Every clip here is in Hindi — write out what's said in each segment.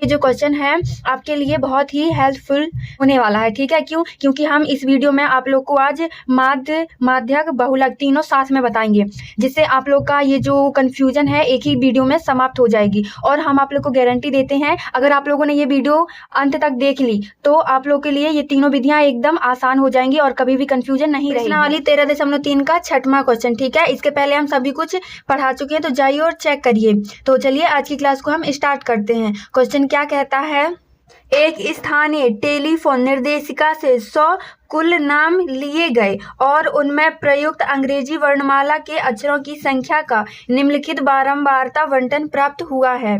जो क्वेश्चन है आपके लिए बहुत ही हेल्पफुल होने वाला है, ठीक है। क्यों? क्योंकि हम इस वीडियो में आप लोग को आज माध्य, माध्यक, बहुलक तीनों साथ में बताएंगे, जिससे आप लोग का ये जो कन्फ्यूजन है एक ही वीडियो में समाप्त हो जाएगी। और हम आप लोग को गारंटी देते हैं, अगर आप लोगों ने ये वीडियो अंत तक देख ली तो आप लोग के लिए ये तीनों विधियां एकदम आसान हो जाएंगी और कभी भी कंफ्यूजन नहीं रहेगी। वाली 13.3 का 6वां क्वेश्चन, ठीक है। इसके पहले हम सभी कुछ पढ़ा चुके हैं, तो जाइए और चेक करिए। तो चलिए आज की क्लास को हम स्टार्ट करते हैं। क्वेश्चन क्या कहता है, एक स्थानीय टेलीफोन निर्देशिका से 100 कुल नाम लिए गए और उनमें प्रयुक्त अंग्रेजी वर्णमाला के अक्षरों की संख्या का निम्नलिखित बारंबारता बंटन प्राप्त हुआ है,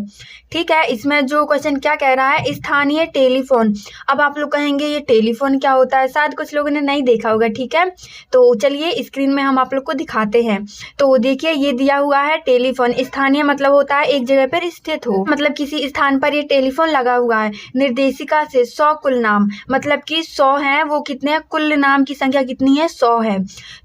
ठीक है। इसमें जो क्वेश्चन क्या कह रहा है, स्थानीय टेलीफोन। अब आप लोग कहेंगे ये टेलीफोन क्या होता है, शायद कुछ लोगों ने नहीं देखा होगा, ठीक है। तो चलिए स्क्रीन में हम आप लोग को दिखाते हैं। तो देखिए ये दिया हुआ है टेलीफोन। स्थानीय मतलब होता है एक जगह पर स्थित हो, मतलब किसी स्थान पर ये टेलीफोन लगा हुआ है। निर्देशिका से 100 कुल नाम, मतलब कि 100 है, वो कितने कुल नाम की संख्या कितनी है, 100 है।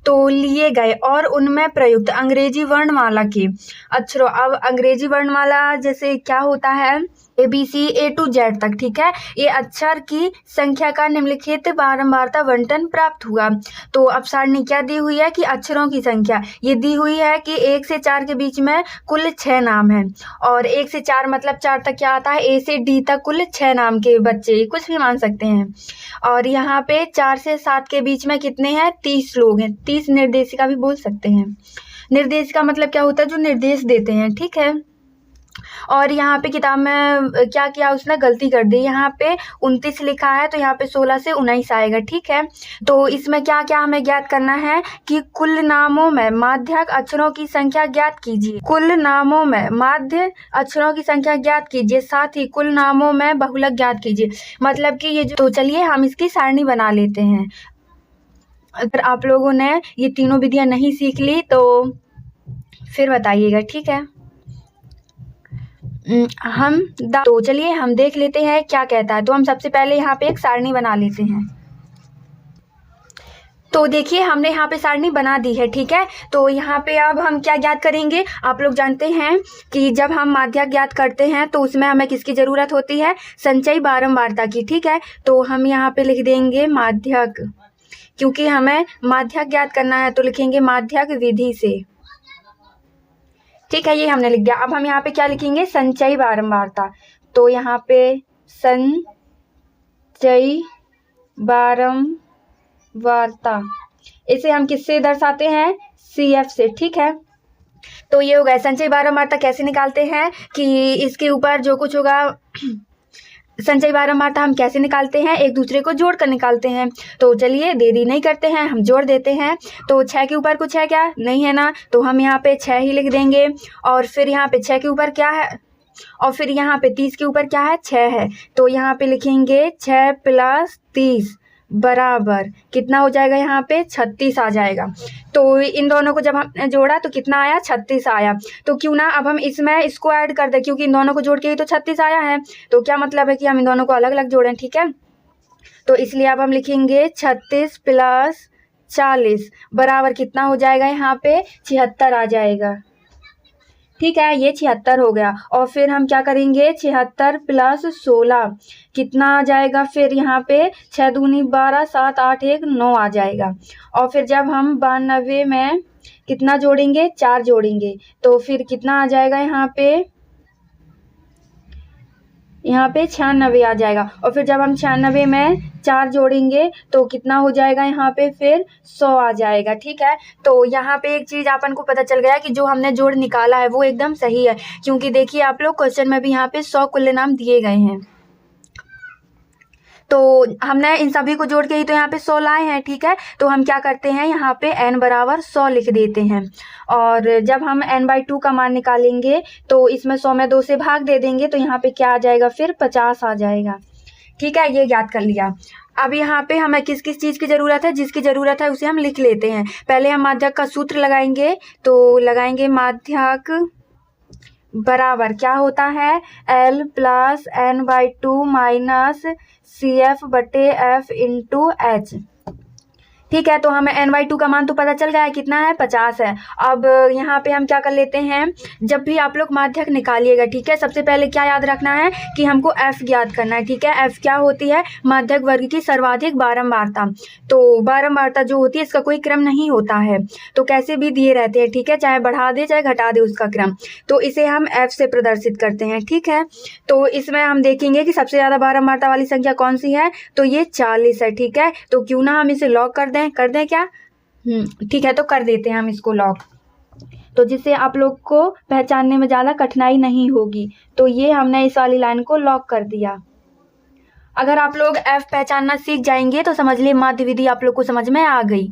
तो लिए गए और उनमें प्रयुक्त अंग्रेजी वर्णमाला के अक्षरों। अब अंग्रेजी वर्णमाला जैसे क्या होता है, ABC A to Z तक, ठीक है। ये अक्षर की संख्या का निम्नलिखित बारंबारता बंटन प्राप्त हुआ। तो अब सारणी क्या दी हुई है कि अक्षरों की संख्या ये दी हुई है कि 1 से 4 के बीच में कुल 6 नाम हैं। और 1 से 4 मतलब 4 तक क्या आता है, A से D तक कुल 6 नाम के बच्चे, कुछ भी मान सकते हैं। और यहाँ पे 4 से 7 के बीच में कितने हैं, 30 लोग हैं। 30 निर्देशिका भी बोल सकते हैं। निर्देशिका मतलब क्या होता है, जो निर्देश देते हैं, ठीक है। और यहाँ पे किताब में क्या किया, उसने गलती कर दी। यहाँ पे 29 लिखा है, तो यहाँ पे 16 से 19 आएगा, ठीक है। तो इसमें क्या क्या हमें ज्ञात करना है कि कुल नामों में माध्यक अक्षरों की संख्या ज्ञात कीजिए। कुल नामों में माध्य अक्षरों की संख्या ज्ञात कीजिए, साथ ही कुल नामों में बहुलक ज्ञात कीजिए। मतलब कि ये जो, तो चलिए हम इसकी सारणी बना लेते हैं। अगर आप लोगों ने ये तीनों विधियां नहीं सीख ली तो फिर बताइएगा, ठीक है। तो चलिए हम देख लेते हैं क्या कहता है। तो हम सबसे पहले यहाँ पे एक सारणी बना लेते हैं। तो देखिए हमने यहाँ पे सारणी बना दी है, ठीक है। तो यहाँ पे अब हम क्या ज्ञात करेंगे, आप लोग जानते हैं कि जब हम माध्यक ज्ञात करते हैं तो उसमें हमें किसकी ज़रूरत होती है, संचयी बारंबारता की, ठीक है। तो हम यहाँ पे लिख देंगे माध्यक, क्योंकि हमें माध्यक ज्ञात करना है तो लिखेंगे माध्यक विधि से, ठीक है। ये हमने लिख दिया। अब हम यहाँ पे क्या लिखेंगे, संचयी बारंबारता। तो यहाँ पे संचयी बारंबारता, इसे हम किससे दर्शाते हैं, CF से, ठीक है। तो ये हो गया। संचयी बारंबारता कैसे निकालते हैं कि इसके ऊपर जो कुछ होगा, संचयी बारंबारता हम कैसे निकालते हैं, एक दूसरे को जोड़ कर निकालते हैं। तो चलिए देरी नहीं करते हैं, हम जोड़ देते हैं। तो 6 के ऊपर कुछ है क्या, नहीं है ना, तो हम यहाँ पे 6 ही लिख देंगे। और फिर यहाँ पे 6 के ऊपर क्या है, और फिर यहाँ पे 30 के ऊपर क्या है, 6 है। तो यहाँ पे लिखेंगे 6 + 30 बराबर कितना हो जाएगा, यहाँ पे 36 आ जाएगा। तो इन दोनों को जब हमने जोड़ा तो कितना आया, 36 आया। तो क्यों ना अब हम इसमें इसको ऐड कर दें, क्योंकि इन दोनों को जोड़ के ही तो 36 आया है। तो क्या मतलब है कि हम इन दोनों को अलग अलग जोड़ें, ठीक है। तो इसलिए अब हम लिखेंगे 36 + 40 बराबर कितना हो जाएगा, यहाँ पे 76 आ जाएगा, ठीक है। ये 76 हो गया। और फिर हम क्या करेंगे, 76 + 16 कितना आ जाएगा, फिर यहाँ पे 6 दूनी 12, 7 8 1 9 आ जाएगा। और फिर जब हम 92 में कितना जोड़ेंगे, 4 जोड़ेंगे, तो फिर कितना आ जाएगा, यहाँ पे 96 आ जाएगा। और फिर जब हम 96 में 4 जोड़ेंगे तो कितना हो जाएगा, यहाँ पे फिर 100 आ जाएगा, ठीक है। तो यहाँ पे एक चीज़ अपन को पता चल गया कि जो हमने जोड़ निकाला है वो एकदम सही है, क्योंकि देखिए आप लोग क्वेश्चन में भी यहाँ पे 100 कुल नाम दिए गए हैं। तो हमने इन सभी को जोड़ के ही तो यहाँ पे 100 लाए हैं, ठीक है। तो हम क्या करते हैं, यहाँ पे n बराबर 100 लिख देते हैं। और जब हम n/2 का मान निकालेंगे तो इसमें 100 में 2 से भाग दे देंगे, तो यहाँ पे क्या आ जाएगा, फिर 50 आ जाएगा, ठीक है। ये याद कर लिया। अब यहाँ पे हमें किस किस चीज़ की ज़रूरत है, जिसकी ज़रूरत है उसे हम लिख लेते हैं। पहले हम माध्यक का सूत्र लगाएंगे, तो लगाएंगे माध्यक बराबर क्या होता है, L + n/2 - CF/F × H, ठीक है, तो हमें n/2 का मान तो पता चल गया है, कितना है 50 है। अब यहाँ पे हम क्या कर लेते हैं, जब भी आप लोग माध्यक निकालिएगा, ठीक है, सबसे पहले क्या याद रखना है कि हमको f ज्ञात करना है। ठीक है, f क्या होती है, माध्यक वर्ग की सर्वाधिक बारंबारता। तो बारंबारता जो होती है इसका कोई क्रम नहीं होता है, तो कैसे भी दिए रहते हैं, ठीक है, चाहे बढ़ा दे चाहे घटा दे उसका क्रम, तो इसे हम f से प्रदर्शित करते हैं। ठीक है, तो इसमें हम देखेंगे कि सबसे ज़्यादा बारंबारता वाली संख्या कौन सी है, तो ये 40 है। ठीक है, तो क्यों ना हम इसे लॉक कर दें क्या, ठीक है, तो कर देते हैं हम इसको लॉक, तो जिससे आप लोग को पहचानने में ज़्यादा कठिनाई नहीं होगी। तो ये हमने इस वाली लाइन को लॉक कर दिया। अगर आप लोग f पहचानना सीख जाएंगे तो समझ लिए माध्य विधि आप लोग को समझ में आ गई।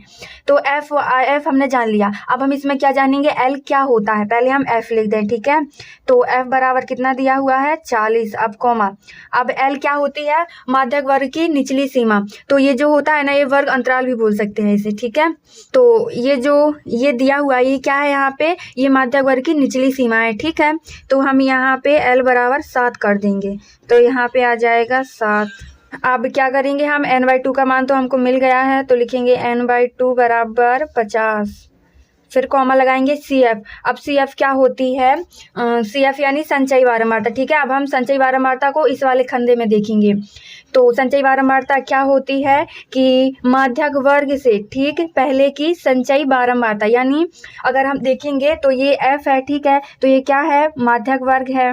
तो f हमने जान लिया। अब हम इसमें क्या जानेंगे, l क्या होता है, पहले हम f लिख दें। ठीक है, तो f बराबर कितना दिया हुआ है 40, अब कॉमा, अब l क्या होती है, माध्यक वर्ग की निचली सीमा। तो ये जो होता है ना, ये वर्ग अंतराल भी बोल सकते हैं इसे। ठीक है, तो ये दिया हुआ ये क्या है, यहाँ पे ये माध्यक वर्ग की निचली सीमा है। ठीक है, तो हम यहाँ पे l बराबर 7 कर देंगे, तो यहाँ पे आ जाएगा 7। अब क्या करेंगे हम, n/2 का मान तो हमको मिल गया है, तो लिखेंगे n/2 बराबर 50, फिर कॉमा लगाएंगे CF। अब CF क्या होती है, CF यानी संचयी बारंबारता। ठीक है, अब हम संचयी बारंबारता को इस वाले खंडे में देखेंगे। तो संचयी बारंबारता क्या होती है कि माध्यक वर्ग से ठीक पहले की संचयी बारंबारता, यानी अगर हम देखेंगे तो ये F है। ठीक है, तो ये क्या है, माध्यक वर्ग है,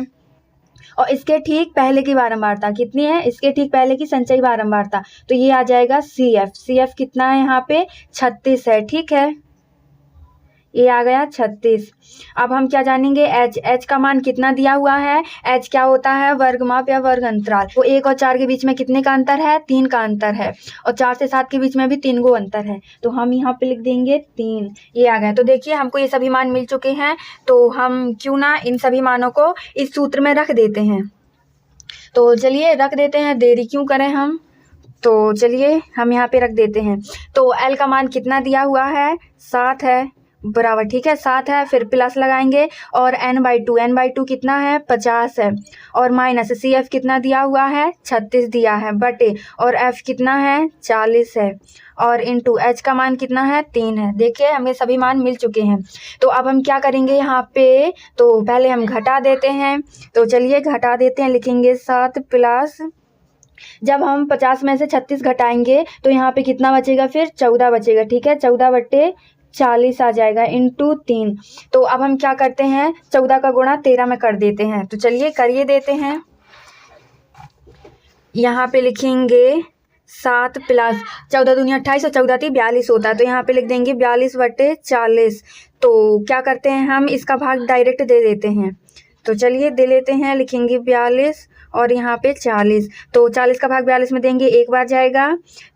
और इसके ठीक पहले की बारंबारता कितनी है, इसके ठीक पहले की संचयी बारंबारता, तो ये आ जाएगा CF कितना है यहाँ पे 36 है। ठीक है, ये आ गया 36। अब हम क्या जानेंगे, h का मान कितना दिया हुआ है, h क्या होता है, वर्ग माप या वर्ग अंतराल। तो 1 और 4 के बीच में कितने का अंतर है, 3 का अंतर है, और 4 से 7 के बीच में भी 3 गो अंतर है, तो हम यहाँ पे लिख देंगे 3। ये आ गया। तो देखिए हमको ये सभी मान मिल चुके हैं, तो हम क्यों ना इन सभी मानों को इस सूत्र में रख देते हैं। तो चलिए रख देते हैं, देरी क्यों करें हम, तो चलिए हम यहाँ पे रख देते हैं। तो l का मान कितना दिया हुआ है, 7 है, बराबर। ठीक है, 7 है, फिर प्लस लगाएंगे, और n/2 कितना है 50 है, और माइनस CF कितना दिया हुआ है 36 दिया है, बटे, और f कितना है 40 है, और इंटू h का मान कितना है 3 है। देखिए हमें सभी मान मिल चुके हैं। तो अब हम क्या करेंगे यहाँ पे, तो पहले हम घटा देते हैं, तो चलिए घटा देते हैं, लिखेंगे 7 प्लस, जब हम 50 में से 36 घटाएंगे तो यहाँ पे कितना बचेगा, फिर 14 बचेगा। ठीक है, 14/40 आ जाएगा, इंटू 3। तो अब हम क्या करते हैं, 14 का गुणा 13 में कर देते हैं, तो चलिए करिए देते हैं। यहाँ पे लिखेंगे 7 प्लस 14 दूनी 28 और 14 × 3 42 होता है, तो यहाँ पे लिख देंगे 42/40। तो क्या करते हैं हम, इसका भाग डायरेक्ट दे देते हैं, तो चलिए दे लेते हैं, लिखेंगे 42 और यहाँ पे 40। तो 40 का भाग 42 में देंगे, एक बार जाएगा,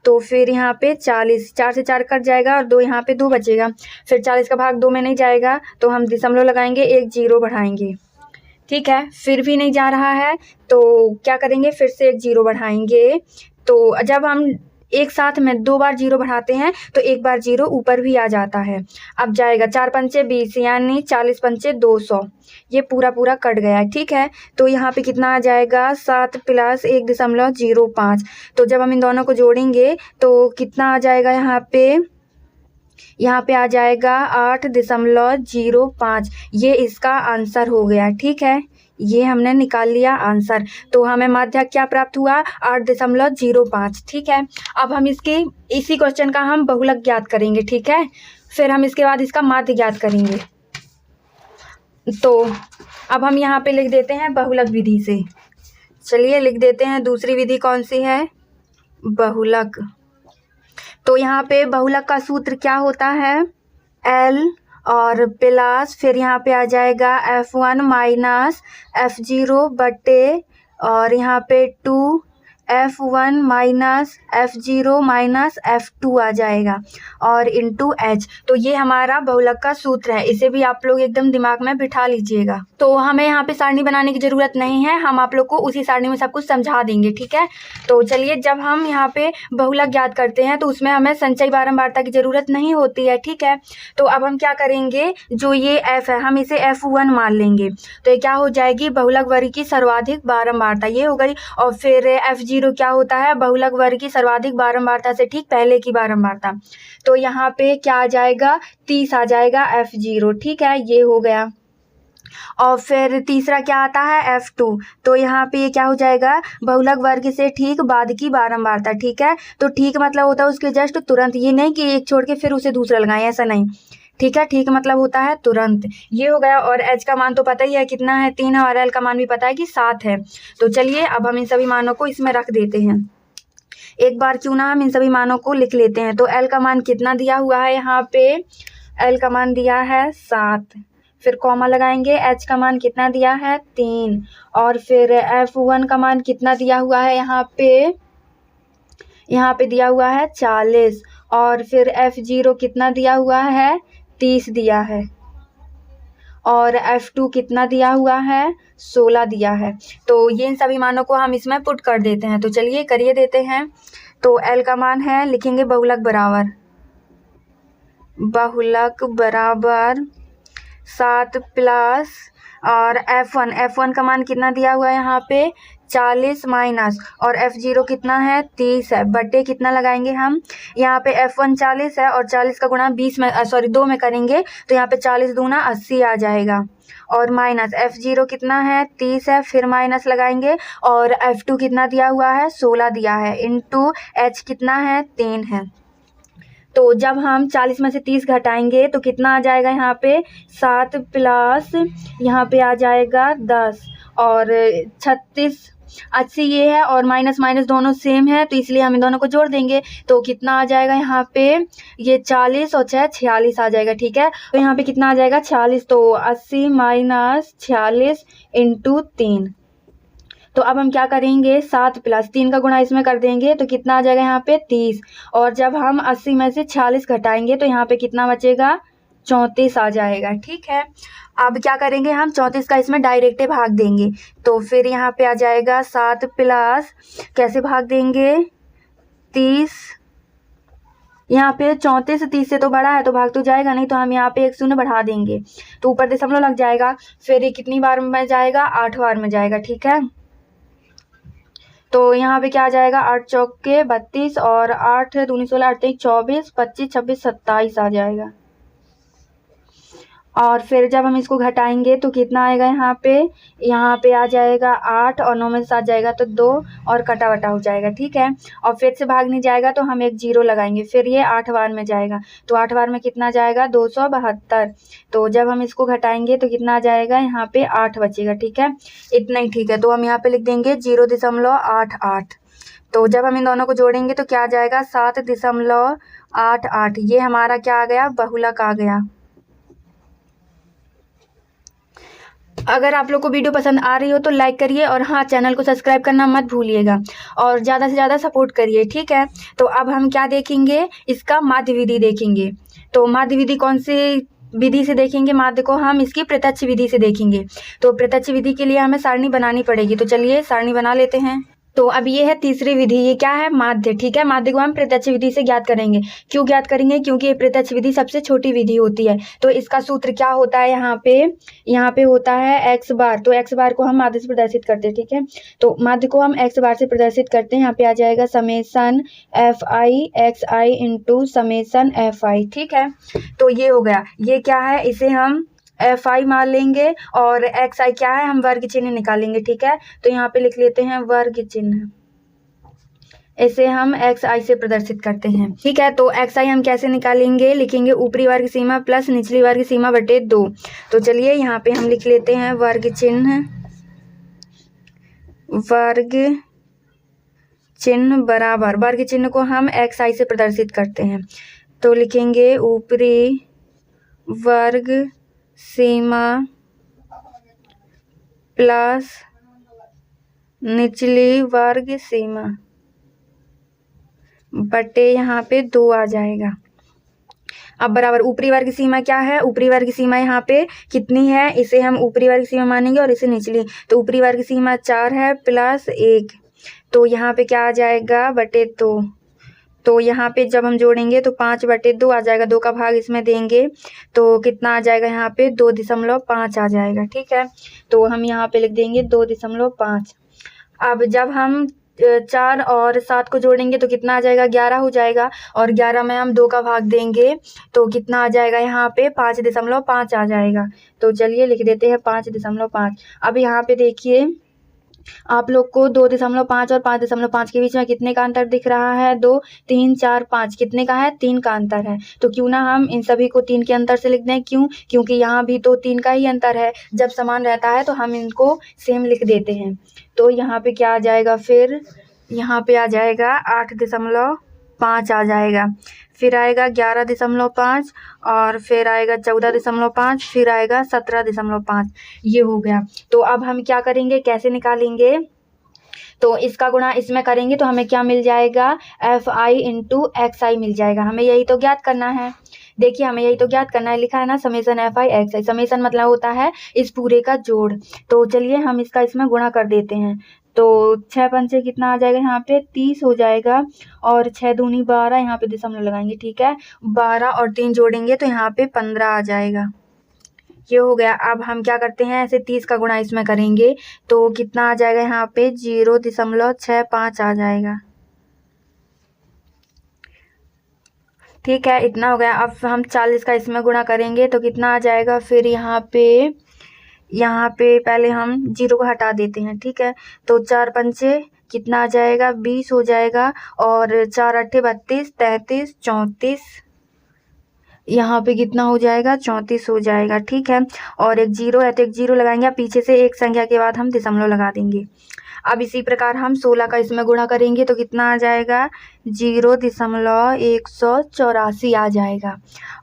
तो फिर यहाँ पे 40, 4 से 4 कट जाएगा, और 2 यहाँ पे 2 बचेगा। फिर 40 का भाग 2 में नहीं जाएगा, तो हम दशमलव लगाएंगे, एक 0 बढ़ाएंगे। ठीक है, फिर भी नहीं जा रहा है, तो क्या करेंगे, फिर से एक 0 बढ़ाएंगे। तो जब हम एक साथ में 2 बार 0 बढ़ाते हैं तो एक बार 0 ऊपर भी आ जाता है। अब जाएगा 4 पंचे 20, यानी 40 पंचे 200, ये पूरा कट गया है। ठीक है, तो यहाँ पे कितना आ जाएगा, 7 प्लस 1.05। तो जब हम इन दोनों को जोड़ेंगे तो कितना आ जाएगा, यहाँ पे आ जाएगा 8.05। ये इसका आंसर हो गया। ठीक है, ये हमने निकाल लिया आंसर। तो हमें माध्यक क्या प्राप्त हुआ, 8.05। ठीक है, अब हम इसी क्वेश्चन का हम बहुलक ज्ञात करेंगे। ठीक है, फिर हम इसके बाद इसका माध्य ज्ञात करेंगे। तो अब हम यहाँ पे लिख देते हैं बहुलक विधि से। चलिए लिख देते हैं, दूसरी विधि कौन सी है, बहुलक। तो यहाँ पे बहुलक का सूत्र क्या होता है, L और प्लस, फिर यहाँ पे आ जाएगा F1 माइनस F0 बटे, और यहाँ पे 2F1 minus F0 minus F2 आ जाएगा, और इंटू H। तो ये हमारा बहुलक का सूत्र है, इसे भी आप लोग एकदम दिमाग में बिठा लीजिएगा। तो हमें यहाँ पे सारणी बनाने की ज़रूरत नहीं है, हम आप लोग को उसी सारणी में सब कुछ समझा देंगे। ठीक है, तो चलिए जब हम यहाँ पे बहुलक ज्ञात करते हैं तो उसमें हमें संचयी बारंबारता की ज़रूरत नहीं होती है। ठीक है, तो अब हम क्या करेंगे, जो ये F है हम इसे F1 मान लेंगे, तो ये क्या हो जाएगी, बहुलक वर्ग की सर्वाधिक बारंबारता ये हो गई, और फिर F0 F0 क्या होता है, बहुलक वर्ग की सर्वाधिक बारंबारता से ठीक पहले की बारंबारता। तो यहाँ पे क्या आ जाएगा, 30 आ जाएगा F0। ठीक है, ये हो गया। और फिर तीसरा क्या आता है, F2। तो यहाँ पे ये क्या हो जाएगा, बहुलक वर्ग से ठीक बाद की बारंबारता। ठीक है, तो ठीक मतलब होता है उसके जस्ट तुरंत, ये नहीं कि एक छोड़ के फिर उसे दूसरा लगाएं, ऐसा नहीं। ठीक है, ठीक मतलब होता है तुरंत। ये हो गया। और h का मान तो पता ही है कितना है, 3 है, और l का मान भी पता है कि 7 है। तो चलिए अब हम इन सभी मानों को इसमें रख देते हैं। एक बार क्यों ना हम इन सभी मानों को लिख लेते हैं। तो l का मान कितना दिया हुआ है, यहाँ पे l का मान दिया है 7, फिर कॉमा लगाएंगे। h का मान कितना दिया है, 3, और फिर F1 का मान कितना दिया हुआ है, यहाँ पे दिया हुआ है 40, और फिर F0 कितना दिया हुआ है, 30 दिया है, और F2 कितना दिया हुआ है, 16 दिया है। तो ये इन सभी मानों को हम इसमें पुट कर देते हैं। तो चलिए करिए देते हैं। तो L का मान है, लिखेंगे बहुलक बराबर 7 प्लस, और F1 का मान कितना दिया हुआ है, यहाँ पे 40 माइनस, और F0 कितना है, 30 है, बटे कितना लगाएंगे हम, यहाँ पे F1 40 है, और 40 का गुणा 2 में करेंगे, तो यहाँ पे 40 दूना 80 आ जाएगा, और माइनस F0 कितना है, 30 है, फिर माइनस लगाएंगे, और F2 कितना दिया हुआ है, 16 दिया है, इंटू H कितना है, 3 है। तो जब हम 40 में से 30 घटाएंगे तो कितना आ जाएगा, यहाँ पे 7 प्लस, यहाँ पे आ जाएगा 10, और 36, 80 ये है, और माइनस माइनस दोनों सेम है, तो इसलिए हम इन दोनों को जोड़ देंगे। तो कितना आ जाएगा, यहाँ पे ये 40 और 6 46 आ जाएगा। ठीक है, तो यहाँ पे कितना आ जाएगा, 46, तो 80 माइनस 46 इंटू 3। तो अब हम क्या करेंगे, 7 प्लस 3 का गुणा इसमें कर देंगे, तो कितना आ जाएगा, यहाँ पे 30, और जब हम 80 में से 46 घटाएंगे तो यहाँ पे कितना बचेगा, 34 आ जाएगा। ठीक है, अब क्या करेंगे, हम 34 का इसमें डायरेक्ट भाग देंगे। तो फिर यहाँ पे आ जाएगा 7 प्लस, कैसे भाग देंगे, 30, यहाँ पे 34 30 से तो बड़ा है तो भाग तो जाएगा नहीं, तो हम यहाँ पे 1 शून्य बढ़ा देंगे, तो ऊपर दशमलव लग जाएगा। फिर ये कितनी बार में जाएगा, 8 बार में जाएगा। ठीक है, तो यहाँ पे क्या आ जाएगा, 8 चौके 32, और 8 दूनी 16, 8 तेईस 24, 25 26 27 आ जाएगा। और फिर जब हम इसको घटाएंगे तो कितना आएगा, यहाँ पे आ जाएगा 8, और 9 में से 7 जाएगा तो 2, और कटा वटा हो जाएगा। ठीक है, और फिर से भाग नहीं जाएगा तो हम एक 0 लगाएंगे, फिर ये 8 बार में जाएगा, तो 8 बार में कितना जाएगा, 272। तो जब हम इसको घटाएंगे तो कितना आ जाएगा, यहाँ पे 8 बचेगा। ठीक है, इतना ही। ठीक है, तो हम यहाँ पे लिख देंगे 0.88। तो जब हम इन दोनों को जोड़ेंगे तो क्या आ जाएगा, 7.88। ये हमारा क्या आ गया, बहुलक आ गया। अगर आप लोग को वीडियो पसंद आ रही हो तो लाइक करिए, और हाँ, चैनल को सब्सक्राइब करना मत भूलिएगा, और ज़्यादा से ज़्यादा सपोर्ट करिए। ठीक है, तो अब हम क्या देखेंगे, इसका माध्य विधि देखेंगे। तो माध्य विधि कौन सी विधि से देखेंगे, माध्य को हम इसकी प्रत्यक्ष विधि से देखेंगे। तो प्रत्यक्ष विधि के लिए हमें सारणी बनानी पड़ेगी। तो चलिए सारणी बना लेते हैं। तो अब ये है तीसरी विधि, ये क्या है, माध्य। ठीक है, माध्य को हम प्रत्यक्ष विधि से ज्ञात करेंगे। क्यों ज्ञात करेंगे, क्योंकि ये प्रत्यक्ष विधि सबसे छोटी विधि होती है। तो इसका सूत्र क्या होता है, यहाँ पे होता है x बार। तो x बार को हम माध्य से प्रदर्शित करते हैं। ठीक है, तो माध्य को हम x बार से प्रदर्शित करते हैं। यहाँ पे आ जाएगा summation fi xi into summation fi। ठीक है, तो ये हो गया। ये क्या है, इसे हम fi मान लेंगे, और xi क्या है, हम वर्ग चिन्ह निकालेंगे। ठीक है, तो यहाँ पे लिख लेते हैं वर्ग चिन्ह, इसे हम xi से प्रदर्शित करते हैं। ठीक है, तो xi हम कैसे निकालेंगे, लिखेंगे ऊपरी वर्ग सीमा प्लस निचली वर्ग सीमा बटे 2। तो चलिए यहाँ पे हम लिख लेते हैं वर्ग चिन्ह बराबर, वर्ग चिन्ह को हम xi से प्रदर्शित करते हैं। तो लिखेंगे ऊपरी वर्ग सीमा प्लस निचली वर्ग सीमा बटे यहाँ पे 2 आ जाएगा। अब बराबर ऊपरी वर्ग सीमा क्या है, ऊपरी वर्ग सीमा यहाँ पे कितनी है, इसे हम ऊपरी वर्ग सीमा मानेंगे, और इसे निचली। तो ऊपरी वर्ग सीमा 4 है प्लस 1, तो यहाँ पे क्या आ जाएगा, बटे 2। तो यहाँ पे जब हम जोड़ेंगे तो 5 बटे 2 आ जाएगा, 2 का भाग इसमें देंगे तो कितना आ जाएगा, यहाँ पे 2.5 आ जाएगा। ठीक है, तो हम यहाँ पे लिख देंगे 2.5। अब जब हम 4 और 7 को जोड़ेंगे तो कितना आ जाएगा, 11 हो जाएगा। और 11 में हम 2 का भाग देंगे तो कितना आ जाएगा, यहाँ पे 5.5 आ जाएगा। तो चलिए लिख देते हैं 5.5। अब यहाँ पे देखिए आप लोग को 2.5 और 5.5 के बीच में कितने का अंतर दिख रहा है, 2, 3, 4, 5 कितने का है, 3 का अंतर है। तो क्यों ना हम इन सभी को 3 के अंतर से लिख दें, क्यों, क्योंकि यहाँ भी तो 3 का ही अंतर है। जब समान रहता है तो हम इनको सेम लिख देते हैं। तो यहाँ पे क्या आ जाएगा, फिर यहाँ पे आ जाएगा 8.5 आ जाएगा, फिर आएगा 11.5 और फिर आएगा 14.5, फिर आएगा 17.5। ये हो गया। तो अब हम क्या करेंगे, कैसे निकालेंगे, तो इसका गुणा इसमें करेंगे तो हमें क्या मिल जाएगा, FI इंटू XI मिल जाएगा। हमें यही तो ज्ञात करना है। देखिए हमें यही तो ज्ञात करना है, लिखा है ना समेसन FI XI। समेसन मतलब होता है इस पूरे का जोड़। तो चलिए हम इसका इसमें गुणा कर देते हैं। तो 6 पंचे कितना आ जाएगा, यहाँ पे 30 हो जाएगा और 6 दूनी 12, यहाँ पे दशमलव लगाएंगे, ठीक है। 12 और 3 जोड़ेंगे तो यहाँ पे 15 आ जाएगा। ये हो गया। अब हम क्या करते हैं, ऐसे 30 का गुणा इसमें करेंगे तो कितना आ जाएगा, यहाँ पे 0.65 आ जाएगा। ठीक है, इतना हो गया। अब हम 40 का इसमें गुणा करेंगे तो कितना आ जाएगा, फिर यहाँ पे पहले हम 0 को हटा देते हैं, ठीक है। तो 4 पंचे कितना आ जाएगा, 20 हो जाएगा और 4 अट्ठे 32, 33, 34, यहाँ पे कितना हो जाएगा, 34 हो जाएगा, ठीक है। और एक 0 है तो एक 0 लगाएंगे, पीछे से एक संख्या के बाद हम दशमलव लगा देंगे। अब इसी प्रकार हम 16 का इसमें गुणा करेंगे तो कितना आ जाएगा, 0.184 आ जाएगा।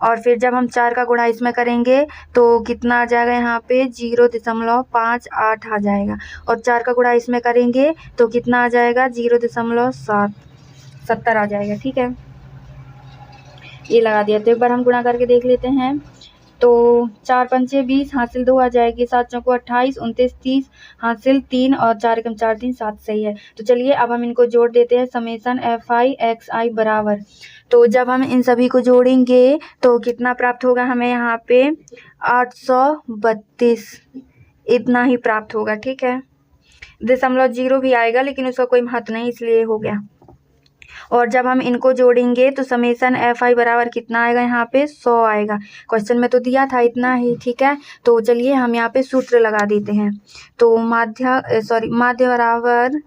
और फिर जब हम 4 का गुणा इसमें करेंगे तो कितना आ जाएगा, यहाँ पे 0.58 आ जाएगा। और 4 का गुणा इसमें करेंगे तो कितना आ जाएगा, 0.70 आ जाएगा, ठीक है। ये लगा दिया। तो एक बार हम गुणा करके देख लेते हैं। तो 4 पंचे 20, हासिल 2 आ जाएगी, 7 चौको 28, 29, 30, हासिल 3 और 4 एकम 4, 3, 7 सही है। तो चलिए अब हम इनको जोड़ देते हैं, समेसन FI XI बराबर। तो जब हम इन सभी को जोड़ेंगे तो कितना प्राप्त होगा, हमें यहाँ पे 832 इतना ही प्राप्त होगा, ठीक है। 0.0 भी आएगा लेकिन उसका कोई महत्व नहीं, इसलिए हो गया। और जब हम इनको जोड़ेंगे तो समेसन FI बराबर कितना आएगा, यहाँ पे 100 आएगा। क्वेश्चन में तो दिया था इतना ही, ठीक है। तो चलिए हम यहाँ पे सूत्र लगा देते हैं। तो माध्य बराबर,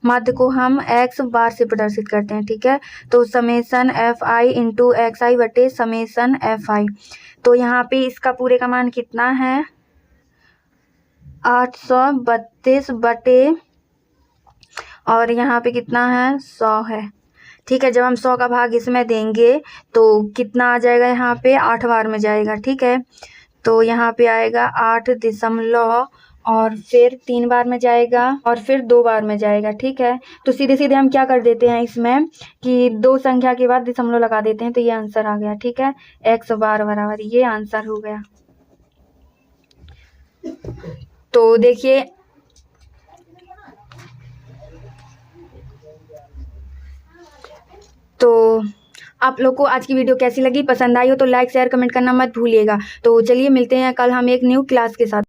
माध्य को हम x बार से प्रदर्शित करते हैं, ठीक है। तो समेसन FI इंटू XI बटे समेसन FI। तो यहाँ पे इसका पूरे का मान कितना है, 832 बटे, और यहाँ पे कितना है, 100 है, ठीक है। जब हम 100 का भाग इसमें देंगे तो कितना आ जाएगा, यहाँ पे 8 बार में जाएगा, ठीक है। तो यहाँ पे आएगा 8 और फिर 3 बार में जाएगा और फिर 2 बार में जाएगा, ठीक है। तो सीधे सीधे हम क्या कर देते हैं इसमें कि 2 संख्या के बाद दशमलव लगा देते हैं, तो ये आंसर आ गया, ठीक है। x बार बराबर ये आंसर हो गया। तो देखिए तो आप लोग को आज की वीडियो कैसी लगी, पसंद आई हो तो लाइक शेयर कमेंट करना मत भूलिएगा। तो चलिए मिलते हैं कल हम एक न्यू क्लास के साथ।